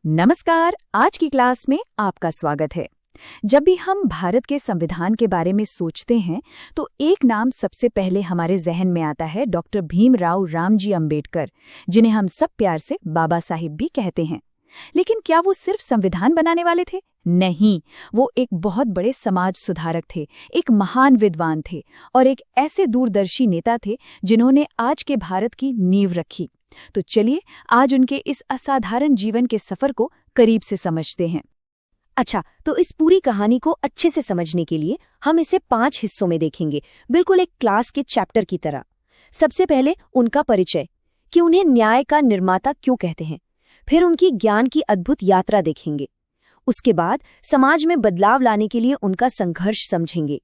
नमस्कार। आज की क्लास में आपका स्वागत है। जब भी हम भारत के संविधान के बारे में सोचते हैं तो एक नाम सबसे पहले हमारे जहन में आता है, डॉक्टर भीमराव रामजी अंबेडकर, जिन्हें हम सब प्यार से बाबा साहिब भी कहते हैं। लेकिन क्या वो सिर्फ संविधान बनाने वाले थे? नहीं, वो एक बहुत बड़े समाज सुधारक थे, एक महान विद्वान थे और एक ऐसे दूरदर्शी नेता थे जिन्होंने आज के भारत की नींव रखी। तो चलिए आज उनके इस असाधारण जीवन के सफर को करीब से समझते हैं। अच्छा, तो इस पूरी कहानी को अच्छे से समझने के लिए हम इसे 5 हिस्सों में देखेंगे, बिल्कुल एक क्लास के चैप्टर की तरह। सबसे पहले उनका परिचय, कि उन्हें न्याय का निर्माता क्यों कहते हैं। फिर उनकी ज्ञान की अद्भुत यात्रा देखेंगे। उसके बाद समाज में बदलाव लाने के लिए उनका संघर्ष समझेंगे।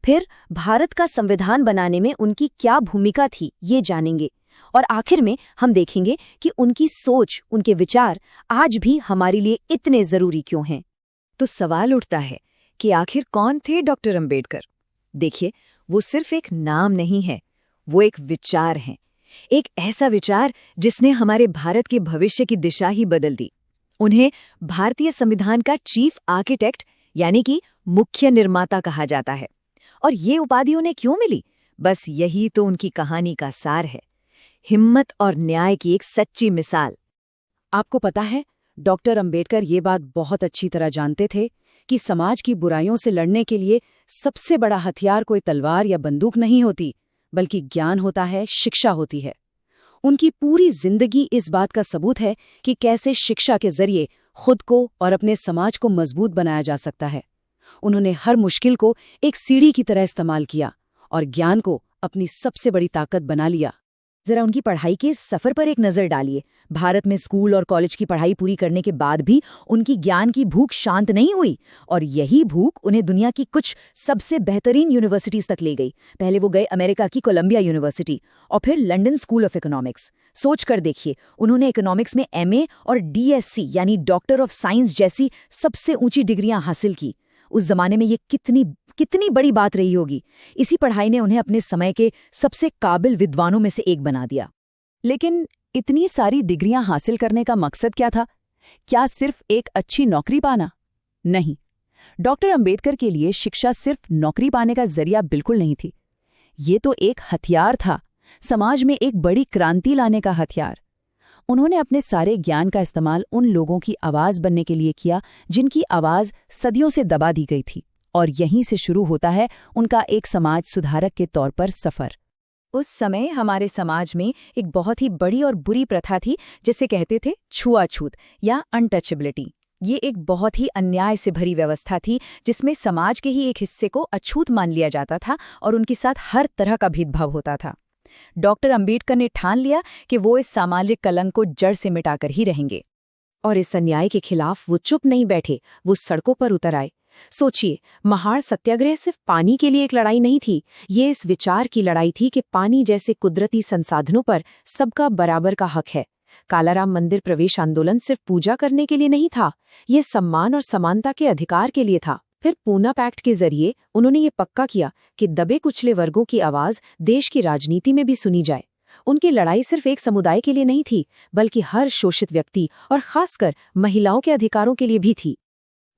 फिर भारत का संविधान बनाने में उनकी क्या भूमिका थी, ये जानेंगे। और आखिर में हम देखेंगे कि उनकी सोच, उनके विचार आज भी हमारे लिए इतने जरूरी क्यों हैं। तो सवाल उठता है कि आखिर कौन थे डॉक्टर अंबेडकर? देखिए, वो सिर्फ एक नाम नहीं है, वो एक विचार है। एक ऐसा विचार जिसने हमारे भारत के भविष्य की दिशा ही बदल दी। उन्हें भारतीय संविधान का चीफ आर्किटेक्ट यानी कि मुख्य निर्माता कहा जाता है। और ये उपाधि उन्हें क्यों मिली? बस यही तो उनकी कहानी का सार है। हिम्मत और न्याय की एक सच्ची मिसाल। आपको पता है, डॉक्टर अंबेडकर ये बात बहुत अच्छी तरह जानते थे कि समाज की बुराइयों से लड़ने के लिए सबसे बड़ा हथियार कोई तलवार या बंदूक नहीं होती, बल्कि ज्ञान होता है, शिक्षा होती है। उनकी पूरी जिंदगी इस बात का सबूत है कि कैसे शिक्षा के जरिए खुद को और अपने समाज को मजबूत बनाया जा सकता है। उन्होंने हर मुश्किल को एक सीढ़ी की तरह इस्तेमाल किया और ज्ञान को अपनी सबसे बड़ी ताकत बना लिया। जरा उनकी पढ़ाई के सफर पर एक नजर डालिए। भारत में स्कूल और कॉलेज की पढ़ाई पूरी करने के बाद भी उनकी ज्ञान की भूख शांत नहीं हुई और यही भूख उन्हें दुनिया की कुछ सबसे बेहतरीन यूनिवर्सिटीज तक ले गई। पहले वो गए अमेरिका की कोलंबिया यूनिवर्सिटी और फिर लंदन स्कूल ऑफ इकोनॉमिक्स। सोच कर देखिए, उन्होंने इकोनॉमिक्स में एमए और डीएससी यानी डॉक्टर ऑफ साइंस जैसी सबसे ऊंची डिग्रियां हासिल की। उस जमाने में ये कितनी बड़ी बात रही होगी। इसी पढ़ाई ने उन्हें अपने समय के सबसे काबिल विद्वानों में से एक बना दिया। लेकिन इतनी सारी डिग्रियां हासिल करने का मकसद क्या था? क्या सिर्फ एक अच्छी नौकरी पाना? नहीं, डॉक्टर अंबेडकर के लिए शिक्षा सिर्फ नौकरी पाने का जरिया बिल्कुल नहीं थी। ये तो एक हथियार था, समाज में एक बड़ी क्रांति लाने का हथियार। उन्होंने अपने सारे ज्ञान का इस्तेमाल उन लोगों की आवाज बनने के लिए किया जिनकी आवाज सदियों से दबा दी गई थी। और यहीं से शुरू होता है उनका एक समाज सुधारक के तौर पर सफर। उस समय हमारे समाज में एक बहुत ही बड़ी और बुरी प्रथा थी जिसे कहते थे छुआछूत या अनटचेबिलिटी। ये एक बहुत ही अन्याय से भरी व्यवस्था थी जिसमें समाज के ही एक हिस्से को अछूत मान लिया जाता था और उनके साथ हर तरह का भेदभाव होता था। डॉक्टर अंबेडकर ने ठान लिया कि वो इस सामाजिक कलंक को जड़ से मिटाकर ही रहेंगे। और इस अन्याय के खिलाफ वो चुप नहीं बैठे, वो सड़कों पर उतर आए। सोचिए, महाड़ सत्याग्रह सिर्फ पानी के लिए एक लड़ाई नहीं थी, ये इस विचार की लड़ाई थी कि पानी जैसे कुदरती संसाधनों पर सबका बराबर का हक है। कालाराम मंदिर प्रवेश आंदोलन सिर्फ पूजा करने के लिए नहीं था, ये सम्मान और समानता के अधिकार के लिए था। फिर पूना पैक्ट के जरिए उन्होंने ये पक्का किया कि दबे कुचले वर्गों की आवाज देश की राजनीति में भी सुनी जाए। उनकी लड़ाई सिर्फ एक समुदाय के लिए नहीं थी, बल्कि हर शोषित व्यक्ति और खासकर महिलाओं के अधिकारों के लिए भी थी।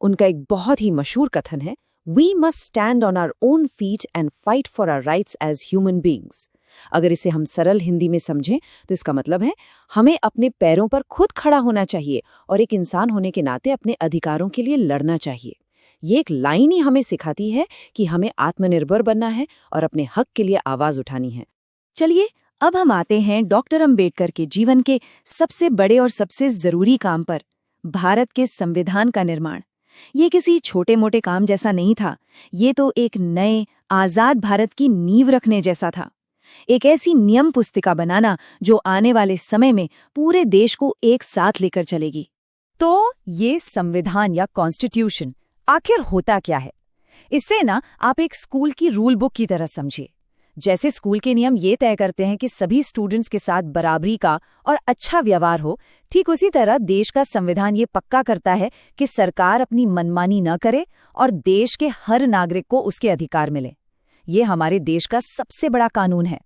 उनका एक बहुत ही मशहूर कथन है, we must stand on our own feet and fight for our rights as human beings. अगर इसे हम सरल हिंदी में समझें तो इसका मतलब है हमें अपने पैरों पर खुद खड़ा होना चाहिए और एक इंसान होने के नाते अपने अधिकारों के लिए लड़ना चाहिए। ये एक लाइन ही हमें सिखाती है कि हमें आत्मनिर्भर बनना है और अपने हक के लिए आवाज उठानी है। चलिए अब हम आते हैं डॉक्टर अंबेडकर के जीवन के सबसे बड़े और सबसे जरूरी काम पर, भारत के संविधान का निर्माण। ये किसी छोटे मोटे काम जैसा नहीं था, ये तो एक नए आजाद भारत की नींव रखने जैसा था। एक ऐसी नियम पुस्तिका बनाना जो आने वाले समय में पूरे देश को एक साथ लेकर चलेगी। तो ये संविधान या कॉन्स्टिट्यूशन आखिर होता क्या है? इसे ना आप एक स्कूल की रूल बुक की तरह समझिए। जैसे स्कूल के नियम ये तय करते हैं कि सभी स्टूडेंट्स के साथ बराबरी का और अच्छा व्यवहार हो, ठीक उसी तरह देश का संविधान ये पक्का करता है कि सरकार अपनी मनमानी न करे और देश के हर नागरिक को उसके अधिकार मिले। ये हमारे देश का सबसे बड़ा कानून है।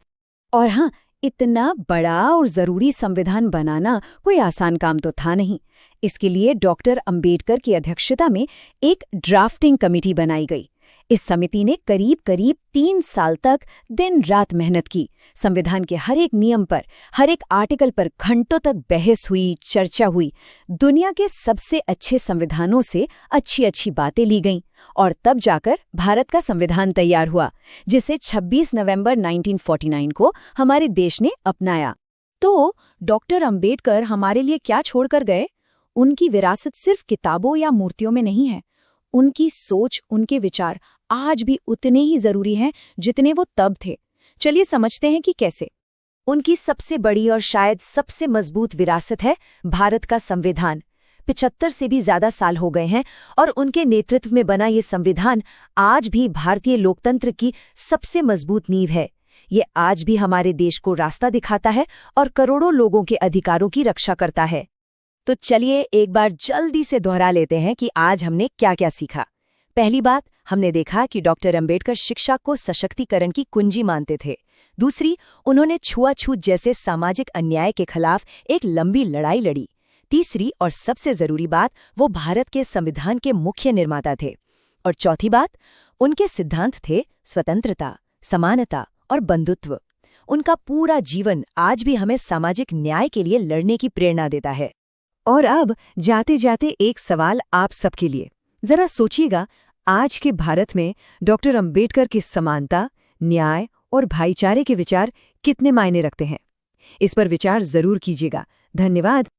और हाँ, इतना बड़ा और जरूरी संविधान बनाना कोई आसान काम तो था नहीं। इसके लिए डॉक्टर अंबेडकर की अध्यक्षता में एक ड्राफ्टिंग कमेटी बनाई गई। इस समिति ने करीब 3 साल तक दिन रात मेहनत की। संविधान के हर एक नियम पर, हर एक आर्टिकल पर घंटों तक बहस हुई, चर्चा हुई। दुनिया के सबसे अच्छे संविधानों से अच्छी अच्छी बातें ली गईं और तब जाकर भारत का संविधान तैयार हुआ, जिसे 26 नवंबर 1949 को हमारे देश ने अपनाया। तो डॉक्टर अंबेडकर हमारे लिए क्या छोड़कर गए? उनकी विरासत सिर्फ किताबों या मूर्तियों में नहीं है। उनकी सोच, उनके विचार आज भी उतने ही जरूरी हैं जितने वो तब थे। चलिए समझते हैं कि कैसे। उनकी सबसे बड़ी और शायद सबसे मजबूत विरासत है भारत का संविधान। 75 से भी ज्यादा साल हो गए हैं और उनके नेतृत्व में बना ये संविधान आज भी भारतीय लोकतंत्र की सबसे मजबूत नींव है। ये आज भी हमारे देश को रास्ता दिखाता है और करोड़ों लोगों के अधिकारों की रक्षा करता है। तो चलिए एक बार जल्दी से दोहरा लेते हैं कि आज हमने क्या क्या सीखा। पहली बात, हमने देखा कि डॉक्टर अंबेडकर शिक्षा को सशक्तिकरण की कुंजी मानते थे। दूसरी, उन्होंने छुआछूत जैसे सामाजिक अन्याय के खिलाफ एक लंबी लड़ाई लड़ी। तीसरी और सबसे जरूरी बात, वो भारत के संविधान के मुख्य निर्माता थे। और चौथी बात, उनके सिद्धांत थे स्वतंत्रता, समानता और बंधुत्व। उनका पूरा जीवन आज भी हमें सामाजिक न्याय के लिए लड़ने की प्रेरणा देता है। और अब जाते जाते एक सवाल आप सबके लिए। जरा सोचिएगा, आज के भारत में डॉक्टर अंबेडकर की समानता, न्याय और भाईचारे के विचार कितने मायने रखते हैं? इस पर विचार जरूर कीजिएगा। धन्यवाद।